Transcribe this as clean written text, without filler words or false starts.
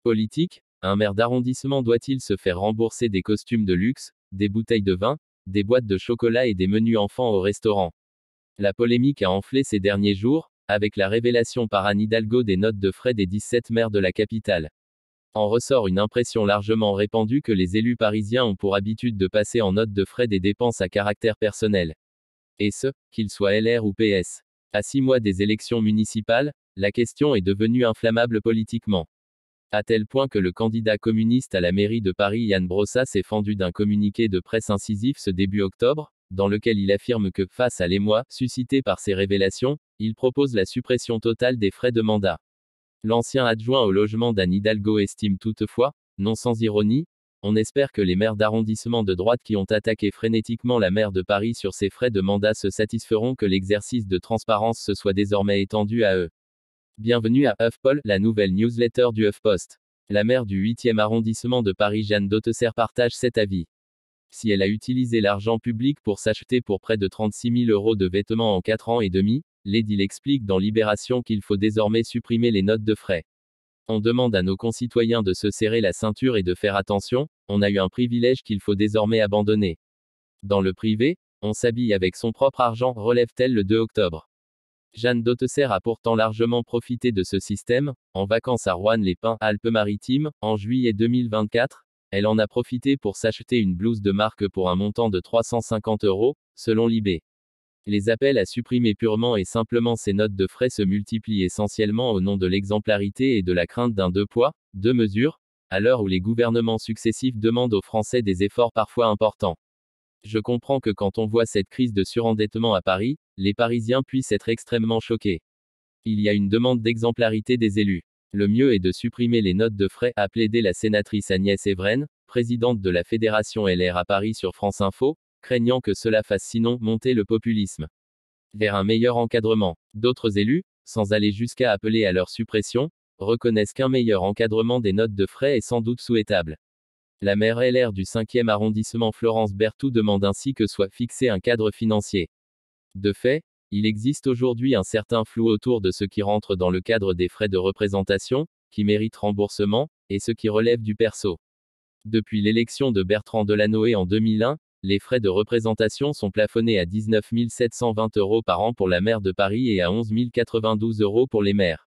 Politique, un maire d'arrondissement doit-il se faire rembourser des costumes de luxe, des bouteilles de vin, des boîtes de chocolat et des menus enfants au restaurant? La polémique a enflé ces derniers jours, avec la révélation par Anne Hidalgo des notes de frais des 17 maires de la capitale. En ressort une impression largement répandue que les élus parisiens ont pour habitude de passer en note de frais des dépenses à caractère personnel. Et ce, qu'ils soient LR ou PS. À 6 mois des élections municipales, la question est devenue inflammable politiquement. À tel point que le candidat communiste à la mairie de Paris Yann Brossa s'est fendu d'un communiqué de presse incisif ce début octobre, dans lequel il affirme que, face à l'émoi suscité par ces révélations, il propose la suppression totale des frais de mandat. L'ancien adjoint au logement d'Anne Hidalgo estime toutefois, non sans ironie, on espère que les maires d'arrondissement de droite qui ont attaqué frénétiquement la maire de Paris sur ses frais de mandat se satisferont que l'exercice de transparence se soit désormais étendu à eux. Bienvenue à HuffPoll, la nouvelle newsletter du HuffPost. La maire du 8e arrondissement de Paris Jeanne Dautesser partage cet avis. Si elle a utilisé l'argent public pour s'acheter pour près de 36 000 € de vêtements en 4 ans et demi, l'édile explique dans Libération qu'il faut désormais supprimer les notes de frais. On demande à nos concitoyens de se serrer la ceinture et de faire attention, on a eu un privilège qu'il faut désormais abandonner. Dans le privé, on s'habille avec son propre argent, relève-t-elle le 2 octobre. Jeanne Dautesser a pourtant largement profité de ce système, en vacances à Roanne-les-Pins, Alpes-Maritimes, en juillet 2024, elle en a profité pour s'acheter une blouse de marque pour un montant de 350 €, selon Libé. Les appels à supprimer purement et simplement ces notes de frais se multiplient essentiellement au nom de l'exemplarité et de la crainte d'un deux poids, deux mesures, à l'heure où les gouvernements successifs demandent aux Français des efforts parfois importants. Je comprends que quand on voit cette crise de surendettement à Paris, les Parisiens puissent être extrêmement choqués. Il y a une demande d'exemplarité des élus. Le mieux est de supprimer les notes de frais, a plaidé la sénatrice Agnès Evren, présidente de la Fédération LR à Paris sur France Info, craignant que cela fasse sinon monter le populisme vers un meilleur encadrement. D'autres élus, sans aller jusqu'à appeler à leur suppression, reconnaissent qu'un meilleur encadrement des notes de frais est sans doute souhaitable. La maire LR du 5e arrondissement Florence Berthoud demande ainsi que soit fixé un cadre financier. De fait, il existe aujourd'hui un certain flou autour de ce qui rentre dans le cadre des frais de représentation, qui méritent remboursement, et ce qui relève du perso. Depuis l'élection de Bertrand Delanoë en 2001, les frais de représentation sont plafonnés à 19 720 € par an pour la maire de Paris et à 11 092 € pour les maires.